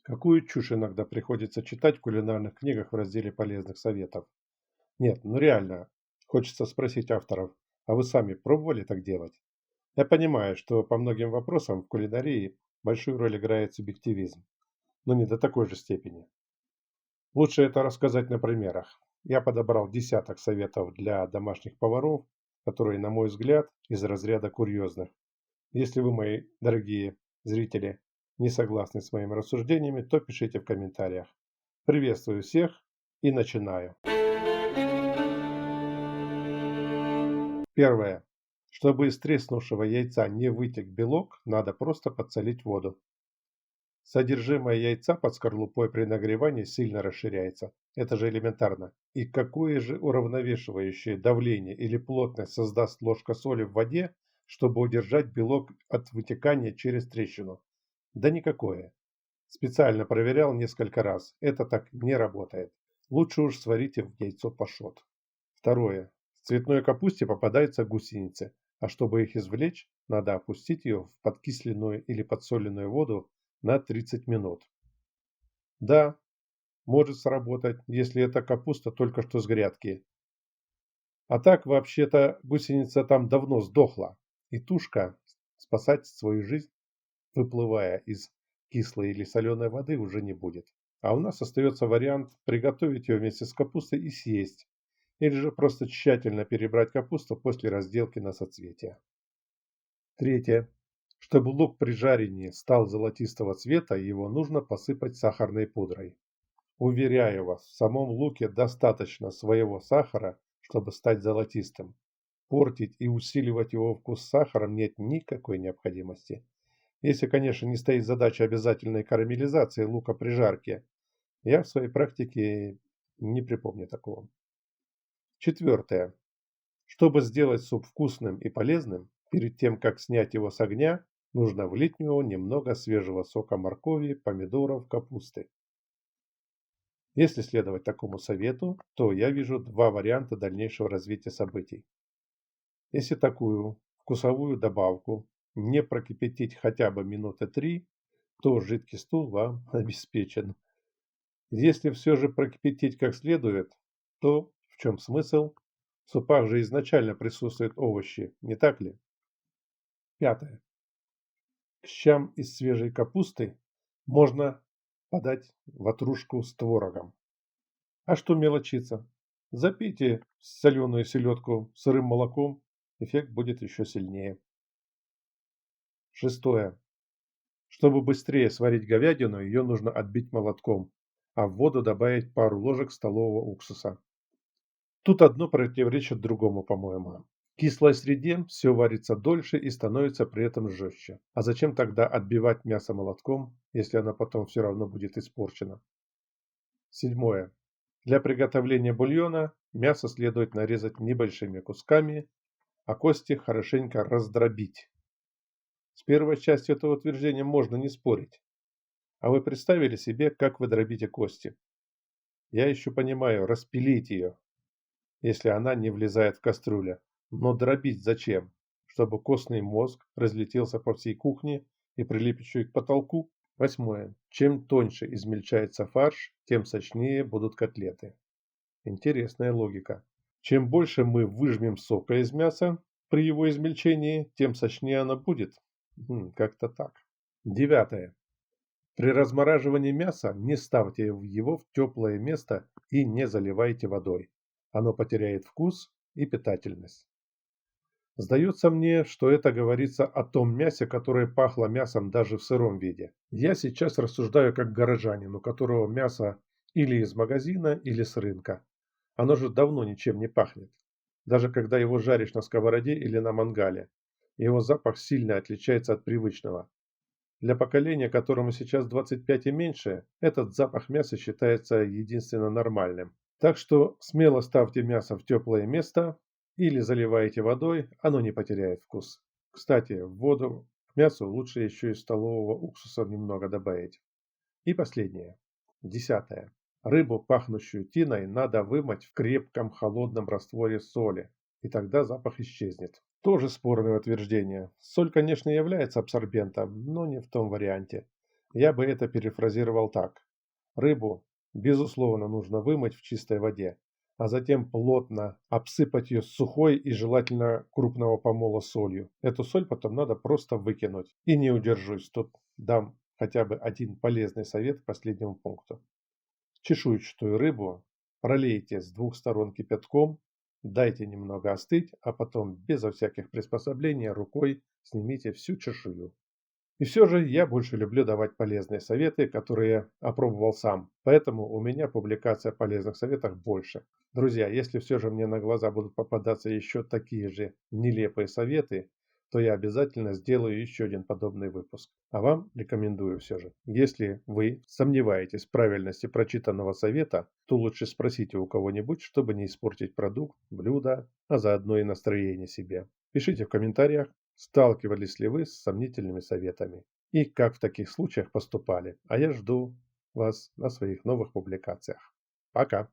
Какую чушь иногда приходится читать в кулинарных книгах в разделе полезных советов. Нет, ну реально, хочется спросить авторов, а вы сами пробовали так делать? Я понимаю, что по многим вопросам в кулинарии большую роль играет субъективизм, но не до такой же степени. Лучше это рассказать на примерах. Я подобрал десяток советов для домашних поваров, которые, на мой взгляд, из разряда курьезных. Если вы, мои дорогие зрители, не согласны с моими рассуждениями, то пишите в комментариях. Приветствую всех и начинаю. Первое. Чтобы из треснувшего яйца не вытек белок, надо просто подсолить воду. Содержимое яйца под скорлупой при нагревании сильно расширяется. Это же элементарно. И какое же уравновешивающее давление или плотность создаст ложка соли в воде, чтобы удержать белок от вытекания через трещину? Да никакое. Специально проверял несколько раз. Это так не работает. Лучше уж сварите в яйцо пашот. Второе. В цветной капусте попадаются гусеницы, а чтобы их извлечь, надо опустить ее в подкисленную или подсоленную воду на 30 минут. Да, может сработать, если эта капуста только что с грядки. А так, вообще-то, гусеница там давно сдохла, и тушка спасать свою жизнь, выплывая из кислой или соленой воды, уже не будет. А у нас остается вариант приготовить ее вместе с капустой и съесть, или же просто тщательно перебрать капусту после разделки на соцветия. Третье. Чтобы лук при жарении стал золотистого цвета, его нужно посыпать сахарной пудрой. Уверяю вас, в самом луке достаточно своего сахара, чтобы стать золотистым. Портить и усиливать его вкус сахаром нет никакой необходимости. Если, конечно, не стоит задача обязательной карамелизации лука при жарке. Я в своей практике не припомню такого. Четвертое. Чтобы сделать суп вкусным и полезным, перед тем, как снять его с огня, нужно влить в него немного свежего сока моркови, помидоров, капусты. Если следовать такому совету, то я вижу два варианта дальнейшего развития событий. Если такую вкусовую добавку не прокипятить хотя бы минуты 3, то жидкий стул вам обеспечен. Если все же прокипятить как следует, то в чем смысл? В супах же изначально присутствуют овощи, не так ли? Пятое. К щам из свежей капусты можно подать ватрушку с творогом. А что мелочиться? Запейте соленую селедку сырым молоком, эффект будет еще сильнее. Шестое. Чтобы быстрее сварить говядину, ее нужно отбить молотком, а в воду добавить пару ложек столового уксуса. Тут одно противоречит другому, по-моему. В кислой среде все варится дольше и становится при этом жестче. А зачем тогда отбивать мясо молотком, если оно потом все равно будет испорчено? Седьмое. Для приготовления бульона мясо следует нарезать небольшими кусками, а кости хорошенько раздробить. С первой частью этого утверждения можно не спорить. А вы представили себе, как вы дробите кости? Я еще понимаю, распилить ее, если она не влезает в кастрюлю. Но дробить зачем? Чтобы костный мозг разлетелся по всей кухне и прилип еще и к потолку? Восьмое. Чем тоньше измельчается фарш, тем сочнее будут котлеты. Интересная логика. Чем больше мы выжмем сока из мяса при его измельчении, тем сочнее оно будет. Как-то так. Девятое. При размораживании мяса не ставьте его в теплое место и не заливайте водой. Оно потеряет вкус и питательность. Сдается мне, что это говорится о том мясе, которое пахло мясом даже в сыром виде. Я сейчас рассуждаю как горожанин, у которого мясо или из магазина, или с рынка. Оно же давно ничем не пахнет. Даже когда его жаришь на сковороде или на мангале. Его запах сильно отличается от привычного. Для поколения, которому сейчас 25 и меньше, этот запах мяса считается единственно нормальным. Так что смело ставьте мясо в теплое место или заливайте водой, оно не потеряет вкус. Кстати, в воду к мясу лучше еще и столового уксуса немного добавить. И последнее. Десятое. Рыбу, пахнущую тиной, надо вымыть в крепком холодном растворе соли, и тогда запах исчезнет. Тоже спорное утверждение. Соль, конечно, является абсорбентом, но не в том варианте. Я бы это перефразировал так. Рыбу, безусловно, нужно вымыть в чистой воде, а затем плотно обсыпать ее сухой и желательно крупного помола солью. Эту соль потом надо просто выкинуть. И не удержусь, тут дам хотя бы один полезный совет к последнему пункту. Чешуйчатую рыбу пролейте с двух сторон кипятком, дайте немного остыть, а потом безо всяких приспособлений рукой снимите всю чешую. И все же я больше люблю давать полезные советы, которые опробовал сам. Поэтому у меня публикация о полезных советах больше. Друзья, если все же мне на глаза будут попадаться еще такие же нелепые советы, то я обязательно сделаю еще один подобный выпуск. А вам рекомендую все же. Если вы сомневаетесь в правильности прочитанного совета, то лучше спросите у кого-нибудь, чтобы не испортить продукт, блюдо, а заодно и настроение себе. Пишите в комментариях, сталкивались ли вы с сомнительными советами и как в таких случаях поступали. А я жду вас на своих новых публикациях. Пока!